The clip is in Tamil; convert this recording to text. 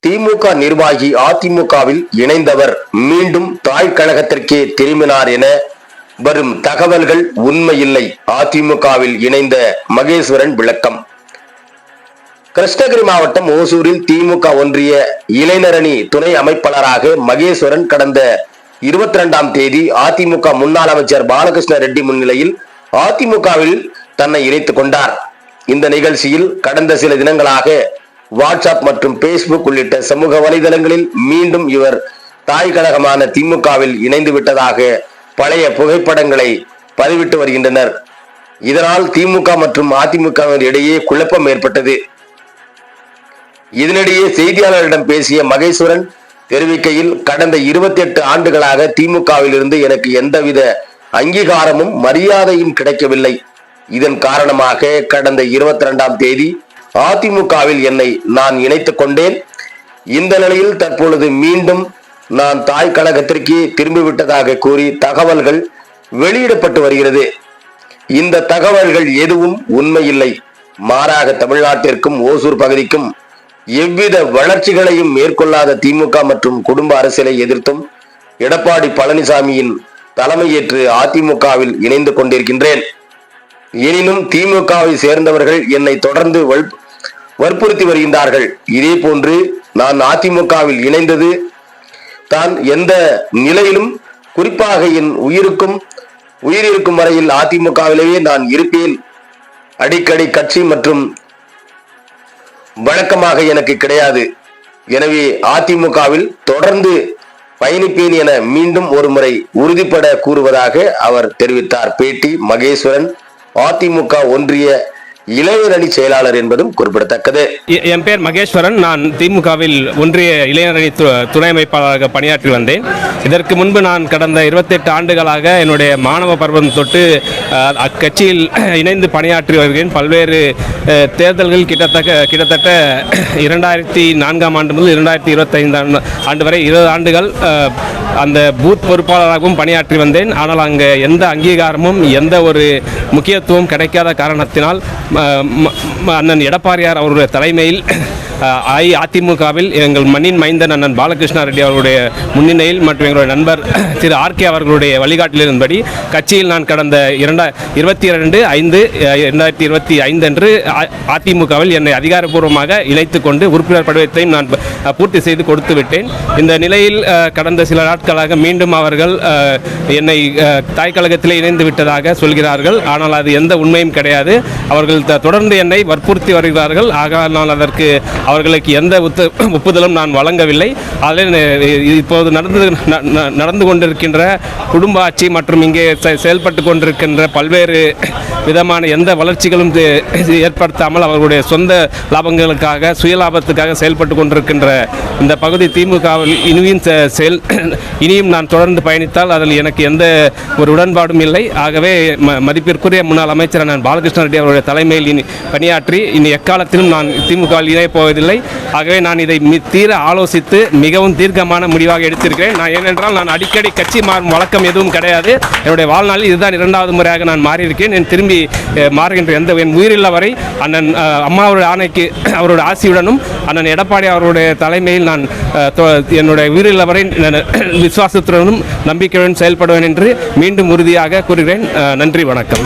திமுக நிர்வாகி அதிமுகவில் இணைந்தவர் மீண்டும் தாய் கழகத்திற்கே திரும்பினார் என வரும் தகவல்கள் உண்மையில்லை. அதிமுகவில் இணைந்த மகேஸ்வரன் விளக்கம். கிருஷ்ணகிரி மாவட்டம் ஓசூரில் திமுக ஒன்றிய இளைஞரணி துணை அமைப்பாளராக மகேஸ்வரன் கடந்த 22ஆம் தேதி அதிமுக முன்னாள் அமைச்சர் பாலகிருஷ்ண ரெட்டி முன்னிலையில் அதிமுகவில் தன்னை இணைத்துக் கொண்டார். இந்த நிகழ்ச்சியில் கடந்த சில தினங்களாக வாட்ஸ்அப் மற்றும் பேஸ்புக் உள்ளிட்ட சமூக வலைதளங்களில் மீண்டும் இவர் தாய் கழகமான திமுகவில் இணைந்து விட்டதாக பழைய புகைப்படங்களை பதிவிட்டு வருகின்றனர். இதனால் திமுக மற்றும் அதிமுகவினர் இடையே குழப்பம் ஏற்பட்டது. இதனிடையே செய்தியாளர்களிடம் பேசிய மகேஸ்வரன் தெரிவிக்கையில், கடந்த 28 ஆண்டுகளாக திமுகவில் இருந்து எனக்கு எந்தவித அங்கீகாரமும் மரியாதையும் கிடைக்கவில்லை. இதன் காரணமாக கடந்த 22ஆம் தேதி அதிமுகவில் என்னை நான் இணைத்துக் கொண்டேன். இந்த நிலையில் தற்பொழுது மீண்டும் நான் தாய் கழகத்திற்கு திரும்பிவிட்டதாக கூறி தகவல்கள் வெளியிடப்பட்டு வருகிறது. இந்த தகவல்கள் எதுவும் உண்மையில்லை. மாறாக தமிழ்நாட்டிற்கும் ஓசூர் பகுதிக்கும் எவ்வித வளர்ச்சிகளையும் மேற்கொள்ளாத திமுக மற்றும் குடும்ப அரசியலை எதிர்த்தும் எடப்பாடி பழனிசாமியின் தலைமையேற்று அதிமுகவில் இணைந்து கொண்டிருக்கின்றேன். எனினும் திமுகவை சேர்ந்தவர்கள் என்னை தொடர்ந்து வற்புறுத்தி வருகின்றார்கள். இதே போன்று நான் அதிமுகவில் இணைந்தது தான் எந்த நிலையிலும், குறிப்பாக என் உயிரிருக்கும் வரையில் அதிமுகவிலேயே நான் இருப்பேன். அடிக்கடி கட்சி மற்றும் வழக்கமாக எனக்கு கிடையாது. எனவே அதிமுகவில் தொடர்ந்து பயணிப்பேன் என மீண்டும் ஒரு முறை உறுதிப்பட கூறுவதாக அவர் தெரிவித்தார். பேட்டி மகேஸ்வரன், அதிமுக ஒன்றிய இளைஞரணி செயலாளர் என்பதும் குறிப்பிடத்தக்கது. என் பேர் மகேஸ்வரன். நான் திமுகவில் ஒன்றிய இளைஞரணி துணை அமைப்பாளராக பணியாற்றி வந்தேன். இதற்கு முன்பு நான் கடந்த 28 ஆண்டுகளாக என்னுடைய மாணவ பருவம் தொட்டு அக்கட்சியில் இணைந்து பணியாற்றி வருகிறேன். பல்வேறு தேர்தல்கள் கிட்டத்தட்ட 2004ஆம் ஆண்டு முதல் 2025ஆம் ஆண்டு வரை 20 ஆண்டுகள் அந்த பூத் பொறுப்பாளராகவும் பணியாற்றி வந்தேன். ஆனால் அங்கே எந்த அங்கீகாரமும் எந்த ஒரு முக்கியத்துவம் கிடைக்காத காரணத்தினால் அண்ணன் எடப்பாடியார் அவருடைய தலைமையில் அதிமுகவில் எங்கள் மண்ணின் மைந்தன் அண்ணன் பாலகிருஷ்ண ரெட்டி அவர்களுடைய முன்னிலையில் மற்றும் எங்களுடைய நண்பர் திரு ஆர்கே அவர்களுடைய வழிகாட்டிலிருந்தபடி கட்சியில் நான் கடந்த 22/5/2025 அன்று அதிமுகவில் என்னை அதிகாரப்பூர்வமாக இணைத்துக் கொண்டு உறுப்பினர் படிவத்தையும் நான் பூர்த்தி செய்து கொடுத்து விட்டேன். இந்த நிலையில் கடந்த சில நாட்களாக மீண்டும் அவர்கள் என்னை தாய் கழகத்தில் இணைந்து விட்டதாக சொல்கிறார்கள். ஆனால் அது எந்த உண்மையும் கிடையாது. அவர்கள் தொடர்ந்து என்னை வற்புறுத்தி வருகிறார்கள். ஆனால் அதற்கு அவர்களுக்கு எந்த ஒப்புதலும் நான் வழங்கவில்லை. அதில் இப்போது நடந்து கொண்டிருக்கின்ற குடும்ப ஆட்சி மற்றும் இங்கே செயல்பட்டு கொண்டிருக்கின்ற பல்வேறு விதமான எந்த வளர்ச்சிகளும் ஏற்படுத்தாமல் அவர்களுடைய சொந்த லாபங்களுக்காக சுயலாபத்துக்காக செயல்பட்டு கொண்டிருக்கின்ற இந்த பகுதி திமுகவில் இனியும் நான் தொடர்ந்து பயணித்தால் அதில் எனக்கு எந்த ஒரு உடன்பாடும் இல்லை. ஆகவே மதிப்பிற்குரிய முன்னாள் அமைச்சர் நான் பாலகிருஷ்ண ரெட்டி அவருடைய தலைமையில் பணியாற்றி இனி எக்காலத்திலும் நான் திமுகவில் இணையப் போவதில்லை. ஆகவே நான் இதை தீர ஆலோசித்து மிகவும் தீர்க்கமான முடிவாக எடுத்திருக்கிறேன். ஏனென்றால் நான் அடிக்கடி கட்சி மாறும் வழக்கம் எதுவும் கிடையாது. என்னுடைய வாழ்நாளில் இதுதான் 2வது முறையாக நான் மாறியிருக்கேன். என் திரும்பி மாறுகின்ற என் உயிரில்ல வரை அண்ணன் அம்மாவுடைய ஆணைக்கு அவருடைய ஆசியுடனும் அண்ணன் எடப்பாடி அவருடைய தலைமையில் நான் என்னுடைய உயிரில்ல வரை விசுவாசத்துடனும் நம்பிக்கையுடன் செயல்படுவேன் என்று மீண்டும் உறுதியாக கூறுகிறேன். நன்றி, வணக்கம்.